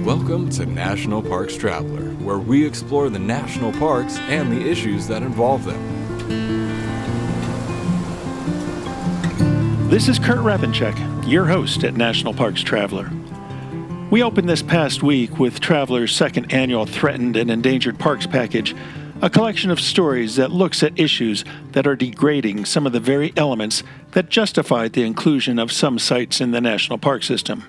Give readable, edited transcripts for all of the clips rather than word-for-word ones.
Welcome to National Parks Traveler, where we explore the national parks and the issues that involve them. This is Kurt Rapinchek, your host at National Parks Traveler. We opened this past week with Traveler's second annual Threatened and Endangered Parks package, a collection of stories that looks at issues that are degrading some of the very elements that justified the inclusion of some sites in the national park system.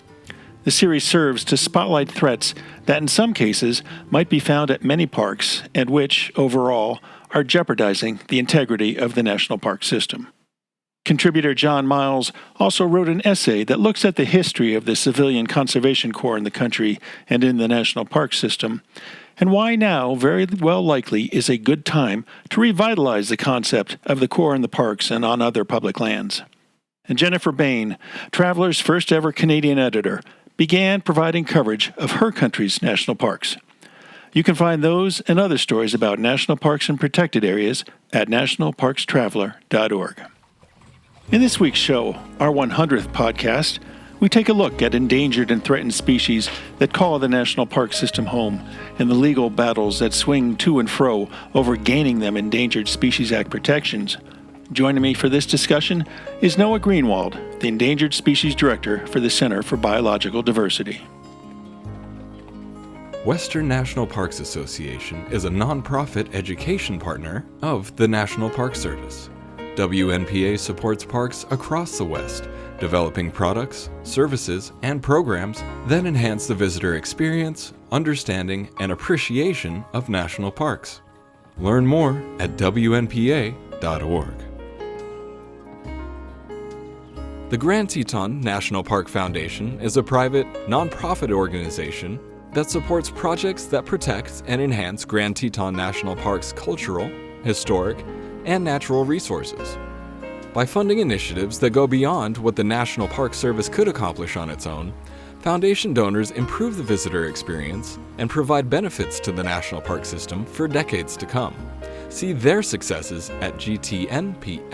The series serves to spotlight threats that in some cases might be found at many parks and which, overall, are jeopardizing the integrity of the national park system. Contributor John Miles also wrote an essay that looks at the history of the Civilian Conservation Corps in the country and in the national park system, and why now, very well likely, is a good time to revitalize the concept of the Corps in the parks and on other public lands. And Jennifer Bain, Traveler's first ever Canadian editor, began providing coverage of her country's national parks. You can find those and other stories about national parks and protected areas at nationalparkstraveler.org. In this week's show, our 100th podcast, we take a look at endangered and threatened species that call the national park system home and the legal battles that swing to and fro over gaining them Endangered Species Act protections. Joining me for this discussion is Noah Greenwald, the Endangered Species Director for the Center for Biological Diversity. Western National Parks Association is a nonprofit education partner of the National Park Service. WNPA supports parks across the West, developing products, services, and programs that enhance the visitor experience, understanding, and appreciation of national parks. Learn more at WNPA.org. The Grand Teton National Park Foundation is a private, nonprofit organization that supports projects that protect and enhance Grand Teton National Park's cultural, historic, and natural resources. By funding initiatives that go beyond what the National Park Service could accomplish on its own, Foundation donors improve the visitor experience and provide benefits to the national park system for decades to come. See their successes at gtnpf.org.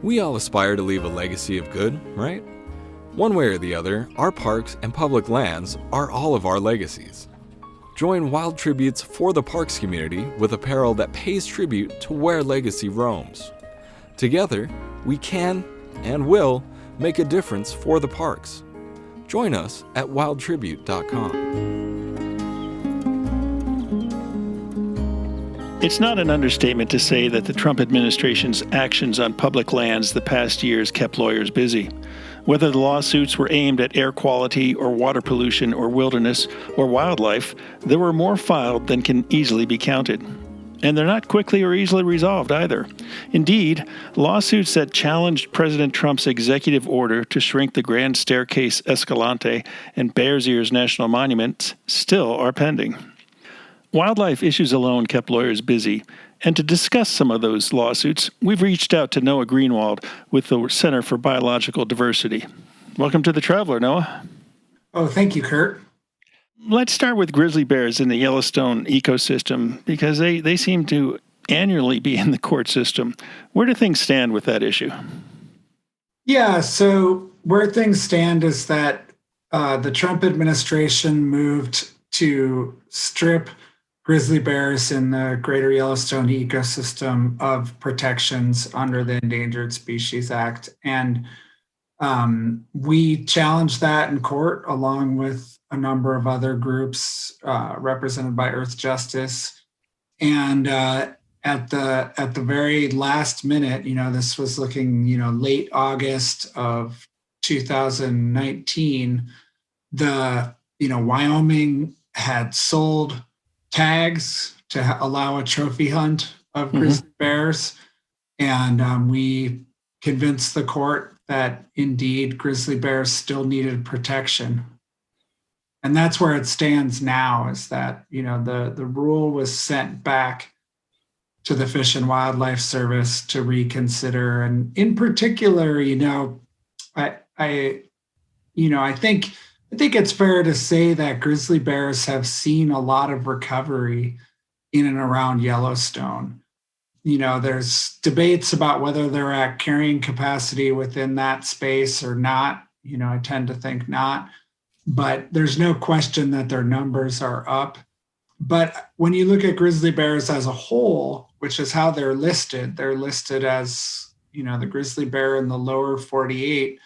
We all aspire to leave a legacy of good, right? One way or the other, our parks and public lands are all of our legacies. Join Wild Tributes for the Parks community with apparel that pays tribute to where legacy roams. Together, we can and will make a difference for the parks. Join us at wildtribute.com. It's not an understatement to say that the Trump administration's actions on public lands the past years kept lawyers busy. Whether the lawsuits were aimed at air quality or water pollution or wilderness or wildlife, there were more filed than can easily be counted. And they're not quickly or easily resolved either. Indeed, lawsuits that challenged President Trump's executive order to shrink the Grand Staircase Escalante and Bears Ears National Monuments still are pending. Wildlife issues alone kept lawyers busy, and to discuss some of those lawsuits, we've reached out to Noah Greenwald with the Center for Biological Diversity. Welcome to the Traveler, Noah. Oh, thank you, Kurt. Let's start with grizzly bears in the Yellowstone ecosystem, because they seem to annually be in the court system. Where do things stand with that issue? Yeah, so where things stand is that the Trump administration moved to strip grizzly bears in the greater Yellowstone ecosystem of protections under the Endangered Species Act. And we challenged that in court along with a number of other groups represented by Earth Justice. And at the very last minute, this was looking, late August of 2019, Wyoming had sold tags to allow a trophy hunt of grizzly bears. And we convinced the court that indeed grizzly bears still needed protection. And that's where it stands now, is that, the rule was sent back to the Fish and Wildlife Service to reconsider. And in particular, I think it's fair to say that grizzly bears have seen a lot of recovery in and around Yellowstone. there's debates about whether they're at carrying capacity within that space or not. I tend to think not, but there's no question that their numbers are up. But when you look at grizzly bears as a whole, which is how they're listed as, the grizzly bear in the lower 48,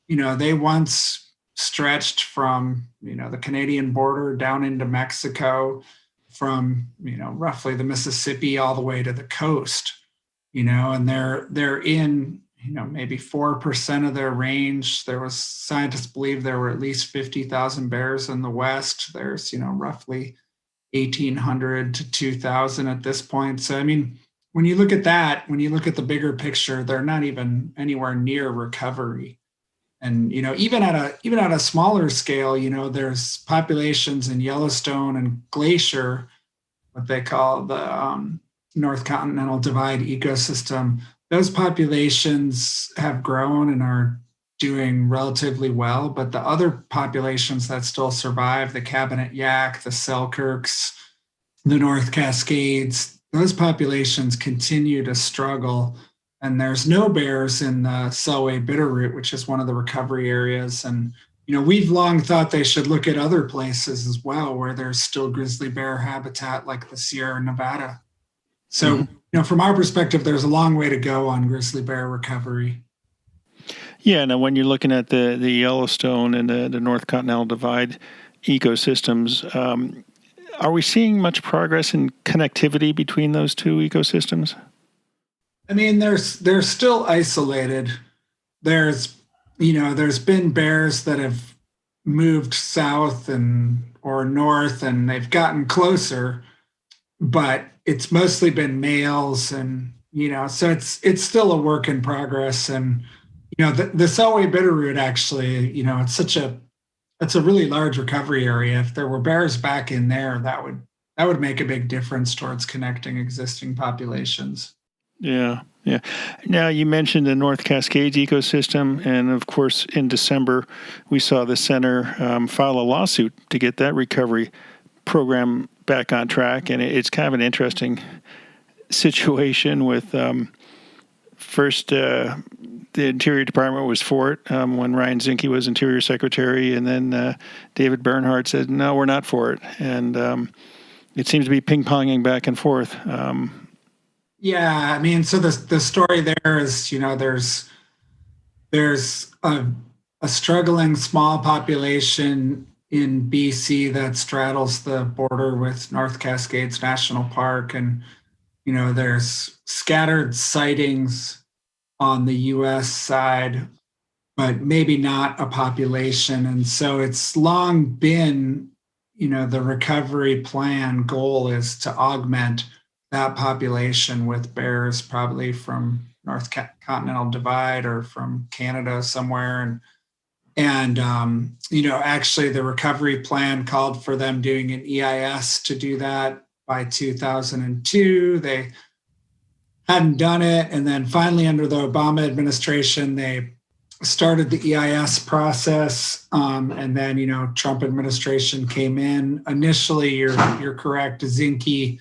they once stretched from, the Canadian border down into Mexico, from, roughly the Mississippi all the way to the coast, and they're in, maybe 4% of their range. Scientists believe there were at least 50,000 bears in the West. There's, roughly 1,800 to 2,000 at this point. So, when you look at that, when you look at the bigger picture, they're not even anywhere near recovery. And, even at a smaller scale, there's populations in Yellowstone and Glacier, what they call the North Continental Divide ecosystem. Those populations have grown and are doing relatively well, but the other populations that still survive, the Cabinet Yaak, the Selkirks, the North Cascades, those populations continue to struggle. And there's no bears in the Selway Bitterroot, which is one of the recovery areas. And, we've long thought they should look at other places as well where there's still grizzly bear habitat, like the Sierra Nevada. So, from our perspective, there's a long way to go on grizzly bear recovery. Yeah, now when you're looking at the Yellowstone and the North Continental Divide ecosystems, are we seeing much progress in connectivity between those two ecosystems? They're still isolated. There's been bears that have moved south or north, and they've gotten closer, but it's mostly been males, and so it's still a work in progress. And the Selway Bitterroot, actually, it's a really large recovery area. If there were bears back in there, that would make a big difference towards connecting existing populations. Yeah. Now, you mentioned the North Cascades ecosystem, and of course, in December, we saw the center file a lawsuit to get that recovery program back on track, and it's kind of an interesting situation with first the Interior Department was for it when Ryan Zinke was Interior Secretary, and then David Bernhardt said, no, we're not for it, and it seems to be ping-ponging back and forth. Yeah, so the story there is, there's a struggling small population in BC that straddles the border with North Cascades National Park, and there's scattered sightings on the U.S. side, but maybe not a population. And so it's long been, the recovery plan goal is to augment that population with bears, probably from North Continental Divide or from Canada somewhere. And actually the recovery plan called for them doing an EIS to do that by 2002. They hadn't done it. And then finally, under the Obama administration, they started the EIS process. And then, Trump administration came in. Initially, you're correct, Zinke,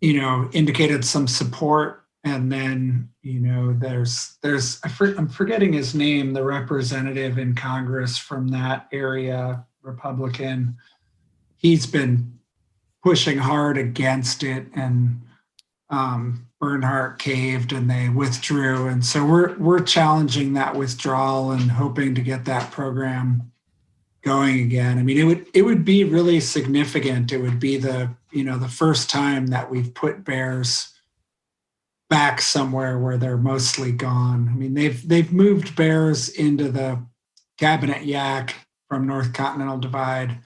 indicated some support. And then, I'm forgetting his name, the representative in Congress from that area, Republican. He's been pushing hard against it, and Bernhardt caved and they withdrew. And so we're challenging that withdrawal and hoping to get that program going again. It would be really significant. It would be the first time that we've put bears back somewhere where they're mostly gone. They've moved bears into the Cabinet Yaak from North Continental Divide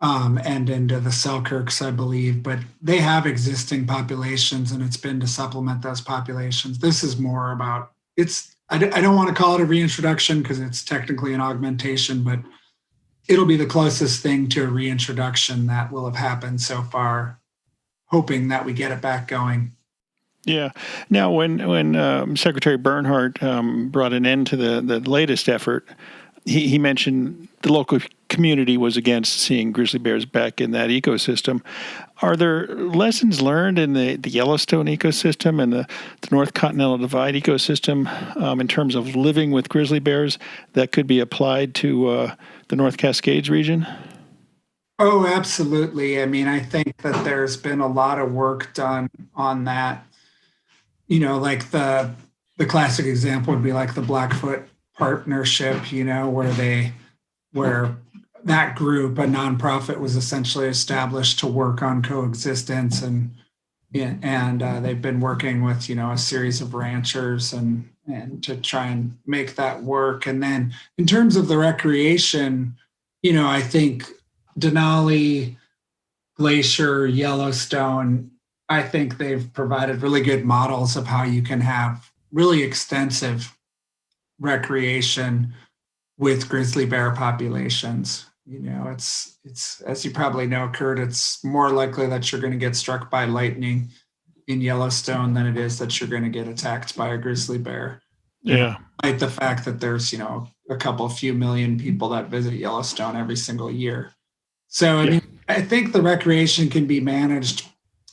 and into the Selkirks, I believe, but they have existing populations, and it's been to supplement those populations. This is more about I don't want to call it a reintroduction because it's technically an augmentation, but it'll be the closest thing to a reintroduction that will have happened so far, hoping that we get it back going. Yeah. Now, when Secretary Bernhardt brought an end to the latest effort, he mentioned the local community was against seeing grizzly bears back in that ecosystem. Are there lessons learned in the Yellowstone ecosystem and the North Continental Divide ecosystem in terms of living with grizzly bears that could be applied to the North Cascades region? Oh, absolutely. I mean, I think that there's been a lot of work done on that. Like the classic example would be like the Blackfoot Partnership, where that group, a nonprofit, was essentially established to work on coexistence, and they've been working with a series of ranchers and to try and make that work. And then in terms of the recreation, I think Denali, Glacier, Yellowstone, I think they've provided really good models of how you can have really extensive recreation with grizzly bear populations. It's as you probably know, Kurt, it's more likely that you're going to get struck by lightning in Yellowstone than it is that you're going to get attacked by a grizzly bear. Yeah. Despite the fact that there's, a few million people that visit Yellowstone every single year. So, I mean, I think the recreation can be managed.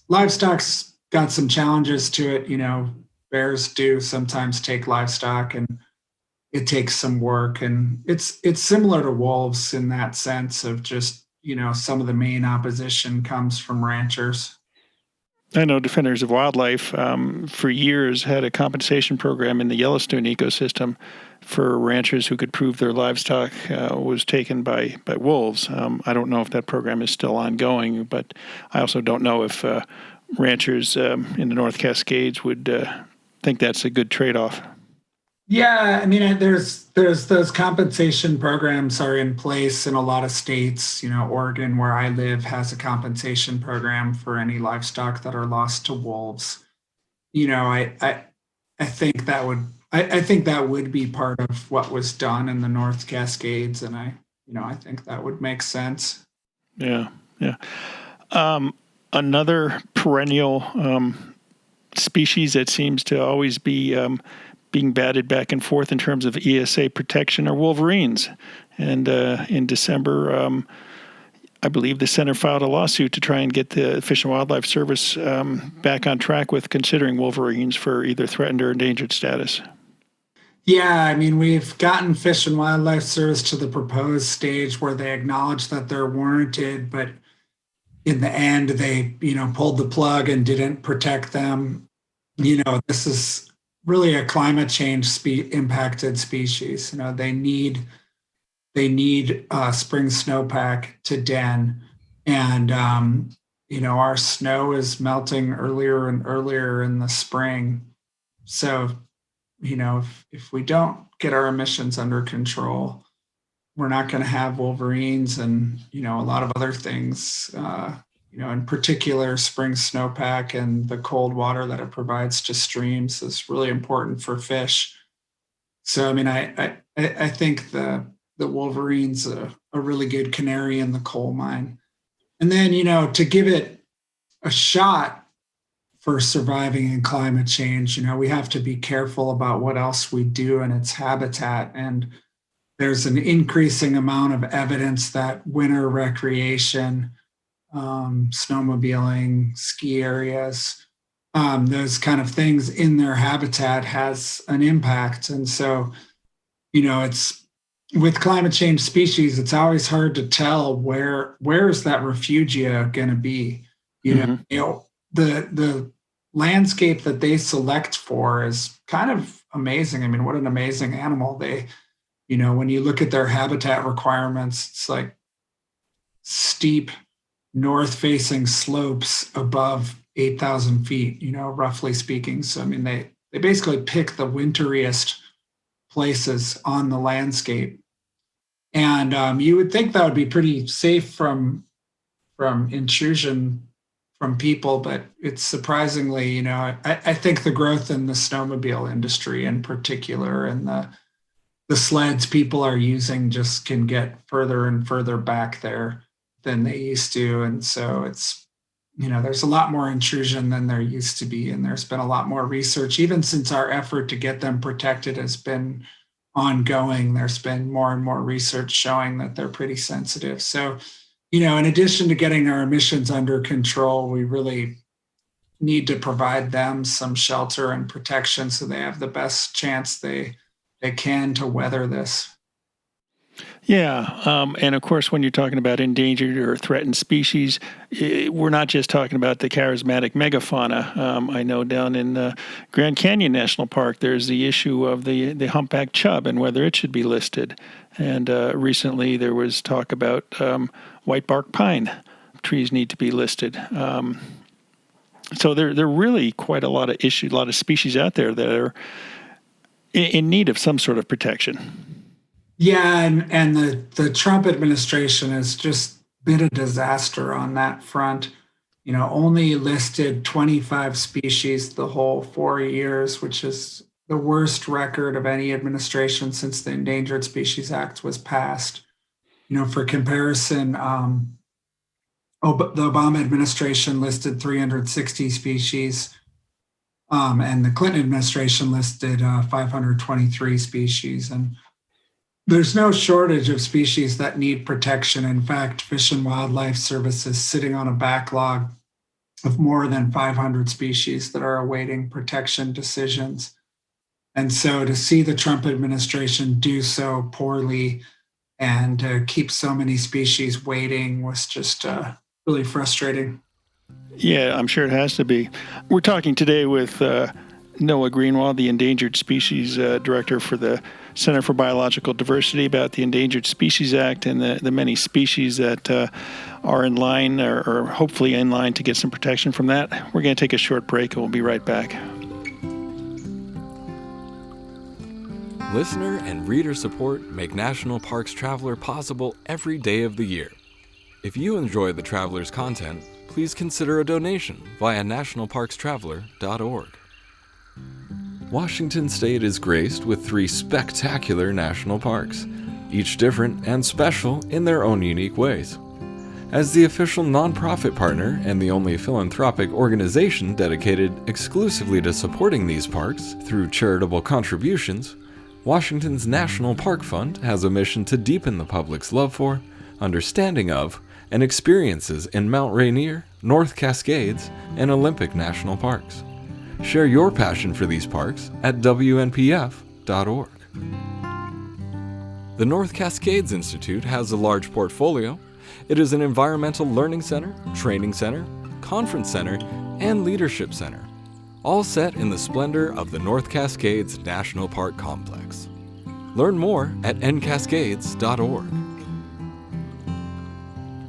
Livestock's got some challenges to it. Bears do sometimes take livestock, and it takes some work. And it's similar to wolves in that sense of just, some of the main opposition comes from ranchers. I know Defenders of Wildlife for years had a compensation program in the Yellowstone ecosystem for ranchers who could prove their livestock was taken by wolves. I don't know if that program is still ongoing, but I also don't know if ranchers in the North Cascades would think that's a good trade-off. Yeah, I mean, there's those compensation programs are in place in a lot of states. Oregon, where I live, has a compensation program for any livestock that are lost to wolves. I think that would be part of what was done in the North Cascades, and I think that would make sense. Yeah. Another perennial species that seems to always be being batted back and forth in terms of ESA protection are wolverines. And in December, I believe the center filed a lawsuit to try and get the Fish and Wildlife Service back on track with considering wolverines for either threatened or endangered status. Yeah, I mean, we've gotten Fish and Wildlife Service to the proposed stage where they acknowledge that they're warranted, but in the end, they, pulled the plug and didn't protect them. This is really a climate change impacted species. They need spring snowpack to den, and our snow is melting earlier and earlier in the spring. So if we don't get our emissions under control, we're not going to have wolverines and a lot of other things. In particular, spring snowpack and the cold water that it provides to streams is really important for fish. So, I mean, I think the wolverine's a really good canary in the coal mine. And then, to give it a shot for surviving in climate change, we have to be careful about what else we do in its habitat. And there's an increasing amount of evidence that winter recreation, snowmobiling, ski areas, those kind of things in their habitat has an impact. And so, it's with climate change species, it's always hard to tell where is that refugia going to be. The landscape that they select for is kind of amazing. I mean, what an amazing animal. They, when you look at their habitat requirements, it's like steep north-facing slopes above 8,000 feet, roughly speaking. So, I mean, they basically pick the winteriest places on the landscape. And you would think that would be pretty safe from intrusion from people, but it's surprisingly, I think the growth in the snowmobile industry in particular and the sleds people are using just can get further and further back there than they used to. And so it's, there's a lot more intrusion than there used to be. And there's been a lot more research, even since our effort to get them protected has been ongoing. There's been more and more research showing that they're pretty sensitive. So, in addition to getting our emissions under control, we really need to provide them some shelter and protection so they have the best chance they can to weather this. Yeah, and of course, when you're talking about endangered or threatened species, we're not just talking about the charismatic megafauna. I know down in Grand Canyon National Park, there's the issue of the humpback chub and whether it should be listed. And recently there was talk about white bark pine trees need to be listed. So there are really quite a lot of issues, a lot of species out there that are in need of some sort of protection. Yeah, and the Trump administration has just been a disaster on that front. Only listed 25 species the whole 4 years, which is the worst record of any administration since the Endangered Species Act was passed. For comparison, the Obama administration listed 360 species, and the Clinton administration listed 523 species. And there's no shortage of species that need protection. In fact, Fish and Wildlife Service is sitting on a backlog of more than 500 species that are awaiting protection decisions. And so to see the Trump administration do so poorly and keep so many species waiting was just really frustrating. Yeah, I'm sure it has to be. We're talking today with Noah Greenwald, the Endangered Species Director for the Center for Biological Diversity, about the Endangered Species Act and the many species that are in line or hopefully in line to get some protection from that. We're going to take a short break and we'll be right back. Listener and reader support make National Parks Traveler possible every day of the year. If you enjoy the Traveler's content, please consider a donation via nationalparkstraveler.org. Washington State is graced with 3 spectacular national parks, each different and special in their own unique ways. As the official nonprofit partner and the only philanthropic organization dedicated exclusively to supporting these parks through charitable contributions, Washington's National Park Fund has a mission to deepen the public's love for, understanding of, and experiences in Mount Rainier, North Cascades, and Olympic National Parks. Share your passion for these parks at WNPF.org. The North Cascades Institute has a large portfolio. It is an environmental learning center, training center, conference center, and leadership center, all set in the splendor of the North Cascades National Park Complex. Learn more at ncascades.org.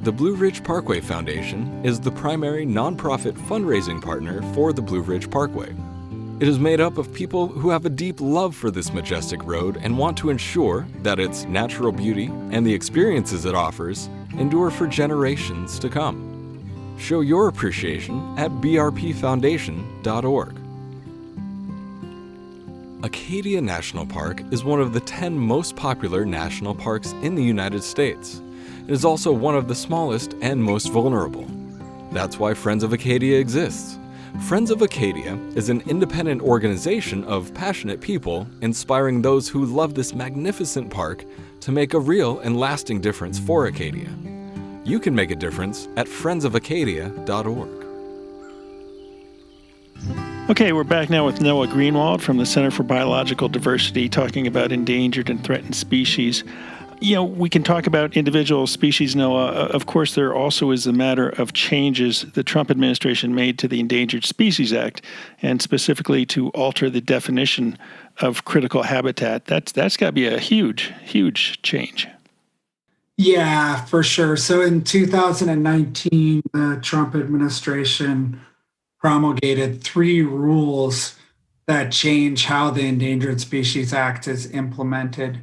The Blue Ridge Parkway Foundation is the primary nonprofit fundraising partner for the Blue Ridge Parkway. It is made up of people who have a deep love for this majestic road and want to ensure that its natural beauty and the experiences it offers endure for generations to come. Show your appreciation at brpfoundation.org. Acadia National Park is one of the 10 most popular national parks in the United States. It is also one of the smallest and most vulnerable. That's why Friends of Acadia exists. Friends of Acadia is an independent organization of passionate people inspiring those who love this magnificent park to make a real and lasting difference for Acadia. You can make a difference at friendsofacadia.org. Okay, we're back now with Noah Greenwald from the Center for Biological Diversity talking about endangered and threatened species. We can talk about individual species, Noah. Of course, there also is the matter of changes the Trump administration made to the Endangered Species Act, and specifically to alter the definition of critical habitat. That's got to be a huge, huge change. Yeah, for sure. So in 2019, the Trump administration promulgated 3 rules that change how the Endangered Species Act is implemented.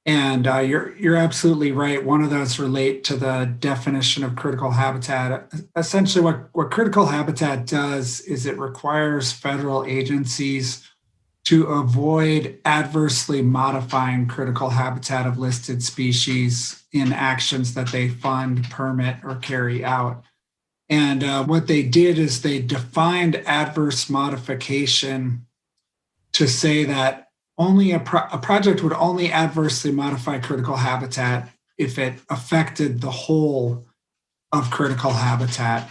And you're absolutely right. One of those relate to the definition of critical habitat. Essentially, what critical habitat does is it requires federal agencies to avoid adversely modifying critical habitat of listed species in actions that they fund, permit, or carry out. And what they did is they defined adverse modification to say that a project would only adversely modify critical habitat if it affected the whole of critical habitat.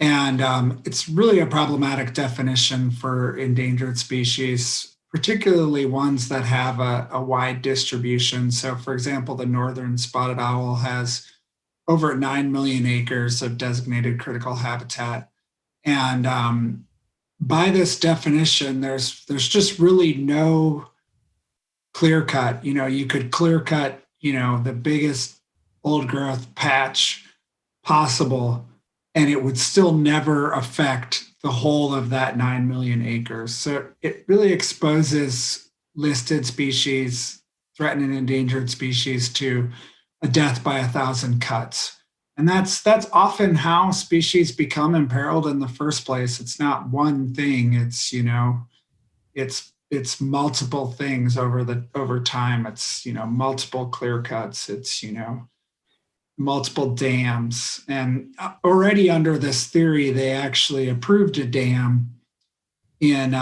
And it's really a problematic definition for endangered species, particularly ones that have a wide distribution. So, for example, the northern spotted owl has over 9 million acres of designated critical habitat. And by this definition, there's just really no clear cut. You could clear cut, the biggest old growth patch possible, and it would still never affect the whole of that 9 million acres. So it really exposes listed species, threatened and endangered species, to a death by 1,000 cuts. And that's often how species become imperiled in the first place. It's not one thing. It's multiple things over time. It's multiple clear cuts. It's multiple dams. And already under this theory, they actually approved a dam in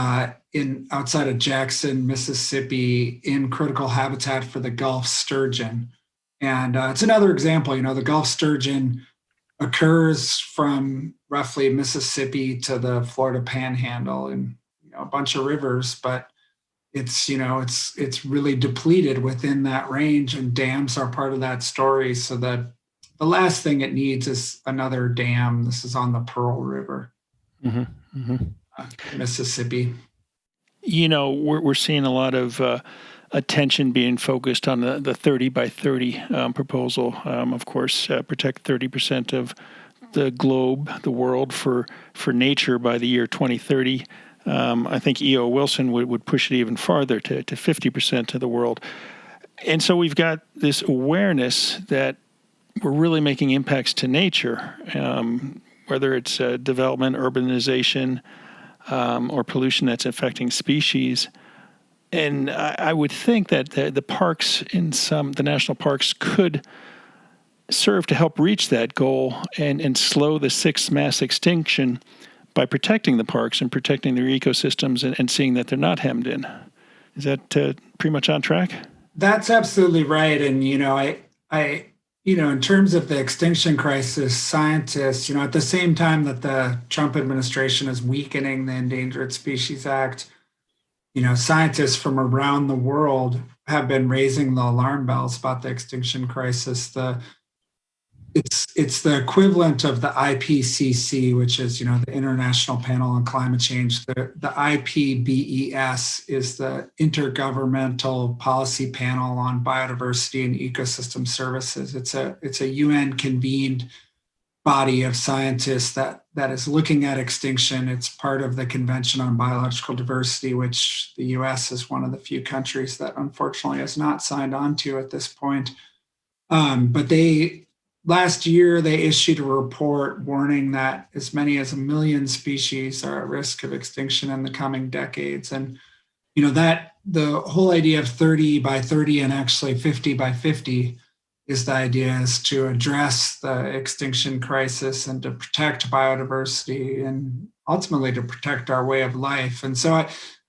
outside of Jackson, Mississippi, in critical habitat for the Gulf sturgeon. And it's another example. The Gulf sturgeon occurs from roughly Mississippi to the Florida Panhandle and a bunch of rivers, but it's really depleted within that range, and dams are part of that story. So that the last thing it needs is another dam. This is on the Pearl River, Mississippi. We're seeing a lot of attention being focused on the 30 by 30 proposal. Of course, protect 30% of the globe, the world, for nature by the year 2030. I think E.O. Wilson would push it even farther to 50% of the world. And so we've got this awareness that we're really making impacts to nature, whether it's development, urbanization, or pollution that's affecting species. And I would think that the parks the national parks could serve to help reach that goal and slow the sixth mass extinction by protecting the parks and protecting their ecosystems and seeing that they're not hemmed in. Is that pretty much on track? That's absolutely right. And, in terms of the extinction crisis, scientists, at the same time that the Trump administration is weakening the Endangered Species Act, scientists from around the world have been raising the alarm bells about the extinction crisis. It's the equivalent of the IPCC, which is, the International Panel on Climate Change. The IPBES is the Intergovernmental Policy Panel on Biodiversity and Ecosystem Services. It's a UN convened body of scientists that is looking at extinction. It's part of the Convention on Biological Diversity, which the US is one of the few countries that unfortunately has not signed on to at this point. But last year, they issued a report warning that as many as 1 million species are at risk of extinction in the coming decades. And, that the whole idea of 30 by 30 and actually 50 by 50 is the idea is to address the extinction crisis and to protect biodiversity and ultimately to protect our way of life. And so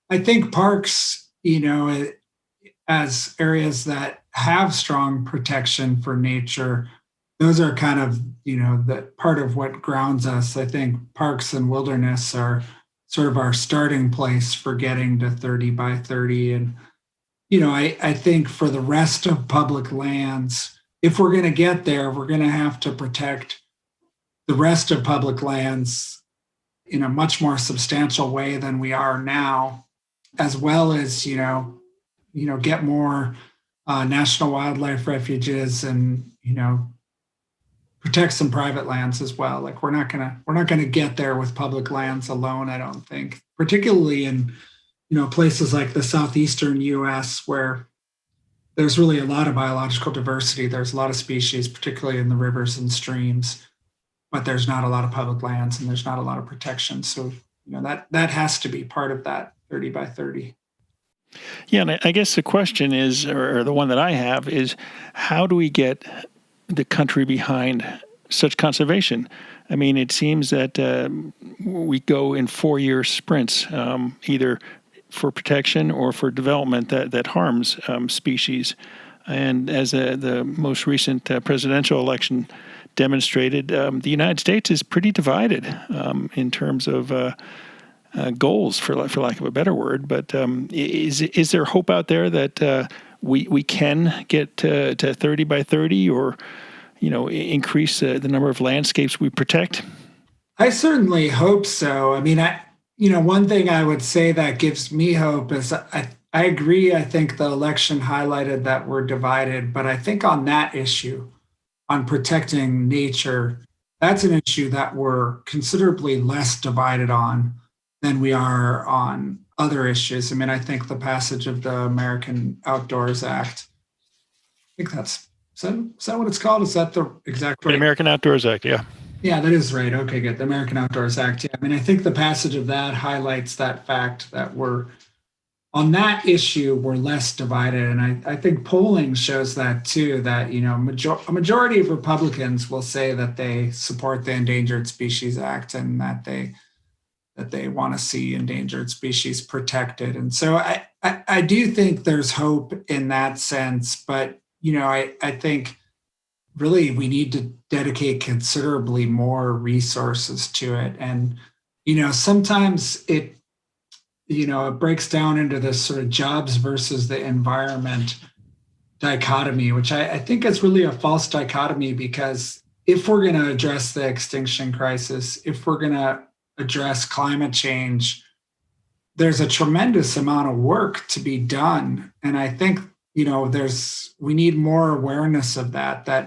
I think parks, as areas that have strong protection for nature, those are kind of, the part of what grounds us. I think parks and wilderness are sort of our starting place for getting to 30 by 30. And, I think for the rest of public lands, if we're going to get there, we're going to have to protect the rest of public lands in a much more substantial way than we are now, as well as, get more national wildlife refuges and, protect some private lands as well. Like we're not gonna get there with public lands alone, I don't think, particularly in places like the southeastern US where there's really a lot of biological diversity. There's a lot of species, particularly in the rivers and streams, but there's not a lot of public lands and there's not a lot of protection. So that has to be part of that 30 by 30. Yeah, and I guess the question is, or the one that I have is, how do we get the country behind such conservation? I mean, it seems that we go in 4-year sprints, either for protection or for development that harms species. And as the most recent presidential election demonstrated, the United States is pretty divided in terms of goals, for lack of a better word. But is there hope out there that we can get to 30 by 30, or increase the number of landscapes we protect? I certainly hope so. I mean, one thing I would say that gives me hope is I agree. I think the election highlighted that we're divided, but I think on that issue, on protecting nature, that's an issue that we're considerably less divided on than we are on other issues. I mean, I think the passage of the American Outdoors Act, I think is that what it's called? Is that the exact right? The American Outdoors Act, yeah. Yeah, that is right. Okay, good. The American Outdoors Act. Yeah, I mean, I think the passage of that highlights that fact that we're on that issue, we're less divided. And I think polling shows that too, that, a majority of Republicans will say that they support the Endangered Species Act and that they want to see endangered species protected. And so I do think there's hope in that sense, but, I think really we need to dedicate considerably more resources to it. And, sometimes it breaks down into this sort of jobs versus the environment dichotomy, which I think is really a false dichotomy, because if we're going to address the extinction crisis, if we're going to address climate change, there's a tremendous amount of work to be done. And I think, we need more awareness of that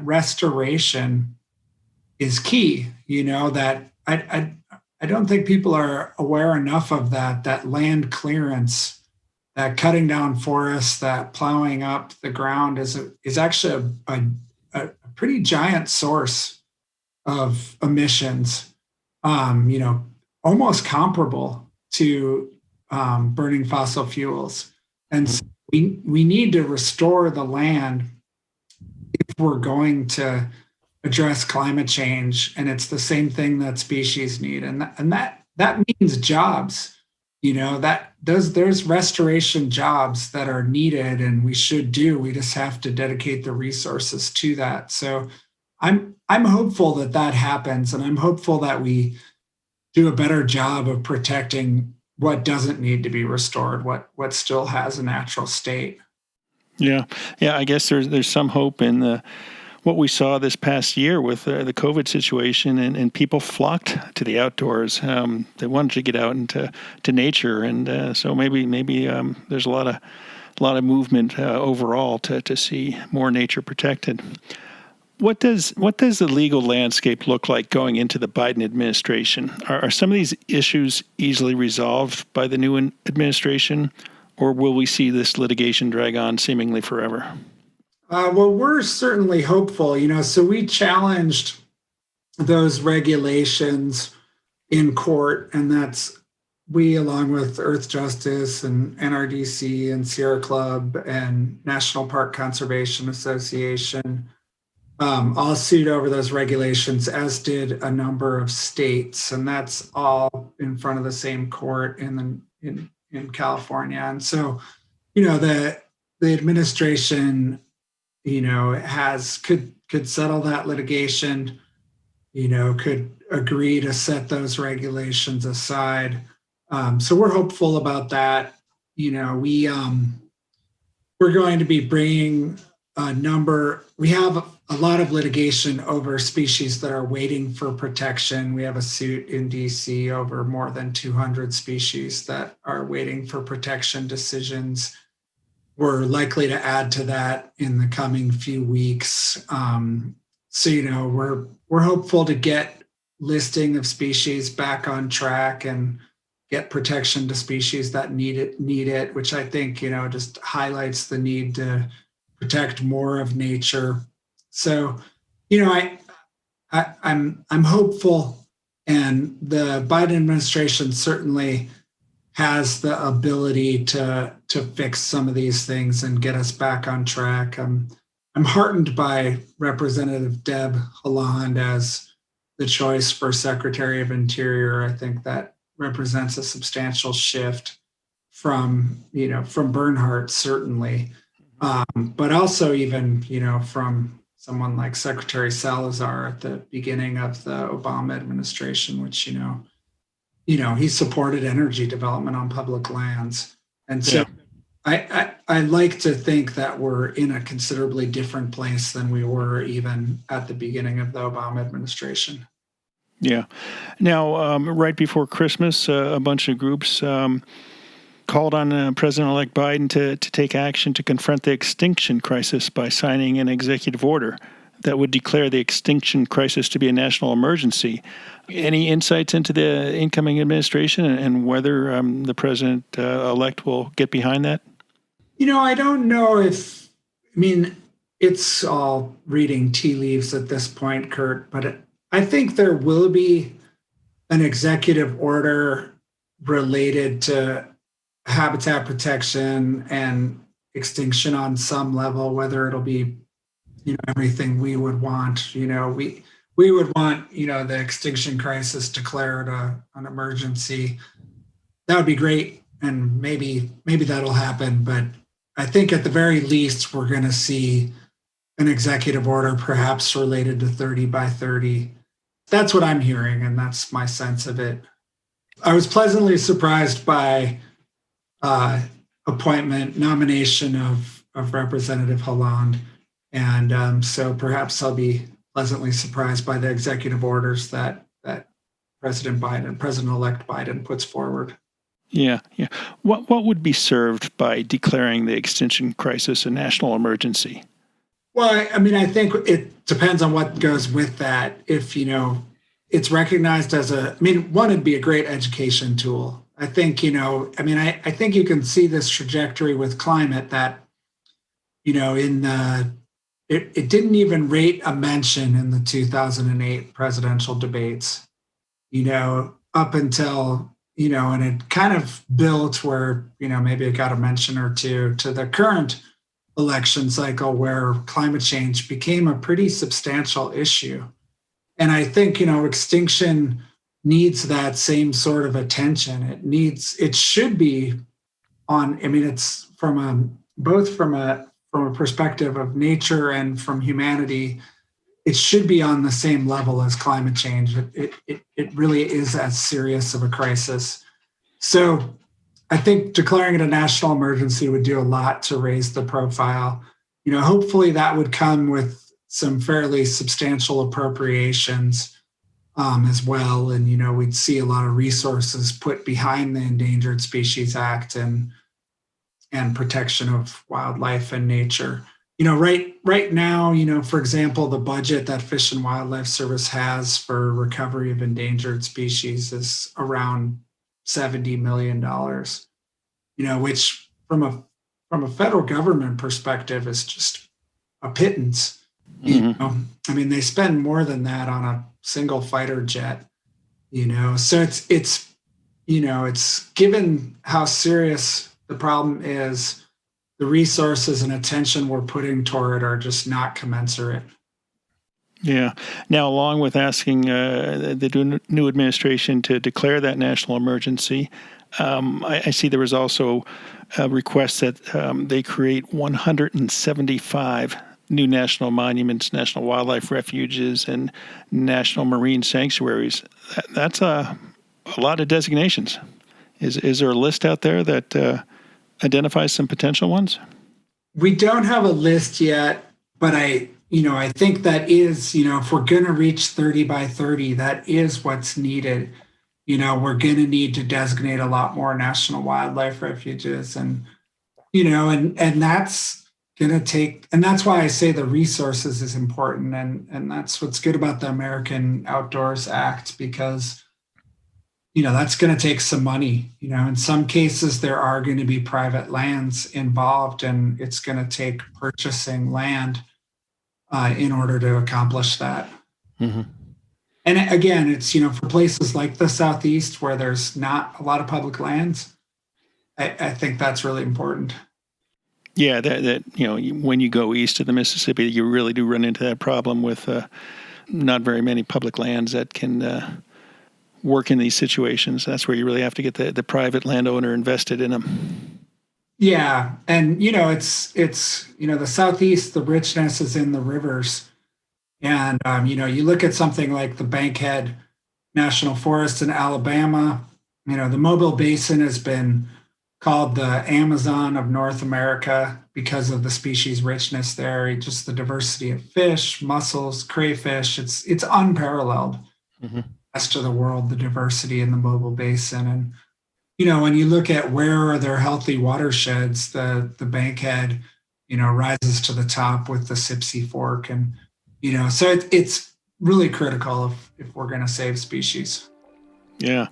restoration is key, that I don't think people are aware enough of that land clearance, that cutting down forests, that plowing up the ground is actually a pretty giant source of emissions, almost comparable to burning fossil fuels. And so we need to restore the land if we're going to address climate change. And it's the same thing that species need. And that means jobs, there's restoration jobs that are needed and we should do. We just have to dedicate the resources to that. So I'm hopeful that happens. And I'm hopeful that we do a better job of protecting what doesn't need to be restored, what still has a natural state. Yeah. I guess there's some hope in what we saw this past year with the COVID situation, and people flocked to the outdoors. They wanted to get out into nature, and so maybe there's a lot of movement overall to see more nature protected. What does the legal landscape look like going into the Biden administration? Are some of these issues easily resolved by the new administration, or will we see this litigation drag on seemingly forever? Well, we're certainly hopeful. So we challenged those regulations in court, and that's we, along with Earth Justice and NRDC and Sierra Club and National Park Conservation Association, all sued over those regulations, as did a number of states, and that's all in front of the same court in California. And so, the administration, could settle that litigation, could agree to set those regulations aside. So we're hopeful about that. We're going to be bringing we have a lot of litigation over species that are waiting for protection. We have a suit in DC over more than 200 species that are waiting for protection decisions. We're likely to add to that in the coming few weeks. So, we're hopeful to get listing of species back on track and get protection to species that need it, which I think, just highlights the need to protect more of nature. So, I'm hopeful, and the Biden administration certainly has the ability to fix some of these things and get us back on track. I'm heartened by Representative Deb Haaland as the choice for Secretary of Interior. I think that represents a substantial shift from Bernhardt, certainly, but also even, from someone like Secretary Salazar at the beginning of the Obama administration, which, he supported energy development on public lands. And so I like to think that we're in a considerably different place than we were even at the beginning of the Obama administration. Yeah. Now, right before Christmas, a bunch of groups called on President-elect Biden to take action to confront the extinction crisis by signing an executive order that would declare the extinction crisis to be a national emergency. Any insights into the incoming administration and whether the president-elect will get behind that? I don't know it's all reading tea leaves at this point, Kurt, but I think there will be an executive order related to habitat protection and extinction on some level, whether it'll be, everything we would want. We would want, the extinction crisis declared an emergency. That would be great. And maybe that'll happen. But I think at the very least, we're going to see an executive order perhaps related to 30 by 30. That's what I'm hearing, and that's my sense of it. I was pleasantly surprised by nomination of Representative Holland. And so perhaps I'll be pleasantly surprised by the executive orders that President-elect Biden puts forward. Yeah. What would be served by declaring the extinction crisis a national emergency? Well, I think it depends on what goes with that. If, it's recognized as one, it'd be a great education tool. I think, I think you can see this trajectory with climate that, it didn't even rate a mention in the 2008 presidential debates, up until, and it kind of built where, maybe it got a mention or two to the current election cycle where climate change became a pretty substantial issue. And I think, extinction needs that same sort of attention. It should be on, it's both from a perspective of nature and from humanity, it should be on the same level as climate change. It really is as serious of a crisis. So I think declaring it a national emergency would do a lot to raise the profile. Hopefully that would come with some fairly substantial appropriations as well. And, we'd see a lot of resources put behind the Endangered Species Act and protection of wildlife and nature. Right now, for example, the budget that Fish and Wildlife Service has for recovery of endangered species is around $70 million, which from a federal government perspective is just a pittance. Mm-hmm. They spend more than that on a single fighter jet, so it's given how serious the problem is, the resources and attention we're putting toward it are just not commensurate. Yeah. Now, along with asking the new administration to declare that national emergency, I see there was also a request that they create 175 new national monuments, national wildlife refuges, and national marine sanctuaries. That's a lot of designations. Is there a list out there that identifies some potential ones? We don't have a list yet, but I think that is, if we're going to reach 30 by 30, that is what's needed. We're going to need to designate a lot more national wildlife refuges and that's going to take, and that's why I say the resources is important. And that's what's good about the American Outdoors Act, because that's going to take some money. In some cases, there are going to be private lands involved, and it's going to take purchasing land in order to accomplish that. Mm-hmm. And again, it's, for places like the Southeast where there's not a lot of public lands, I think that's really important. Yeah, that when you go east of the Mississippi, you really do run into that problem with not very many public lands that can work in these situations. That's where you really have to get the private landowner invested in them. Yeah. And, it's the Southeast, the richness is in the rivers. And, you look at something like the Bankhead National Forest in Alabama, the Mobile Basin has been called the Amazon of North America because of the species richness there, just the diversity of fish, mussels, crayfish. It's unparalleled. Mm-hmm. Rest of the world, the diversity in the Mobile Basin. And, when you look at where are there healthy watersheds, the Bankhead, rises to the top with the Sipsey Fork. And, so it's really critical if we're going to save species. Yeah.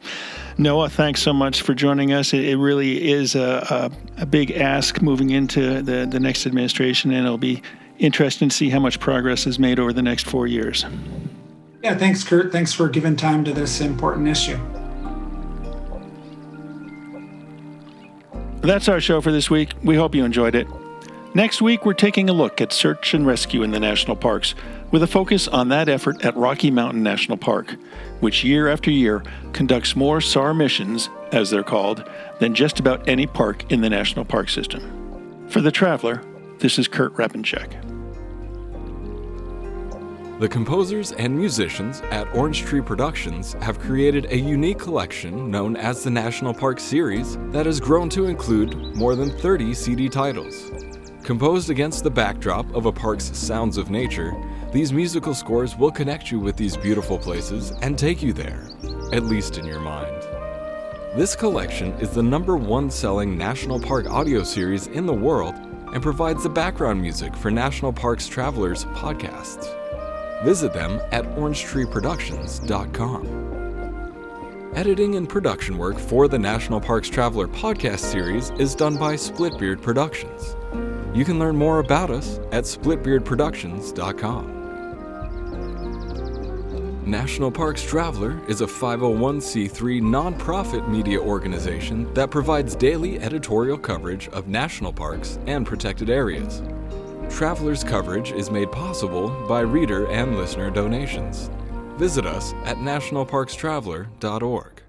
Noah, thanks so much for joining us. It really is a big ask moving into the next administration, and it'll be interesting to see how much progress is made over the next 4 years. Yeah, thanks, Kurt. Thanks for giving time to this important issue. That's our show for this week. We hope you enjoyed it. Next week, we're taking a look at search and rescue in the national parks, with a focus on that effort at Rocky Mountain National Park, which year after year conducts more SAR missions, as they're called, than just about any park in the national park system. For The Traveler, this is Kurt Repenchek. The composers and musicians at Orange Tree Productions have created a unique collection known as the National Park Series that has grown to include more than 30 CD titles. Composed against the backdrop of a park's sounds of nature, these musical scores will connect you with these beautiful places and take you there, at least in your mind. This collection is the #1 selling national park audio series in the world and provides the background music for National Parks Travelers podcasts. Visit them at orangetreeproductions.com. Editing and production work for the National Parks Traveler podcast series is done by Splitbeard Productions. You can learn more about us at splitbeardproductions.com. National Parks Traveler is a 501c3 nonprofit media organization that provides daily editorial coverage of national parks and protected areas. Traveler's coverage is made possible by reader and listener donations. Visit us at nationalparkstraveler.org.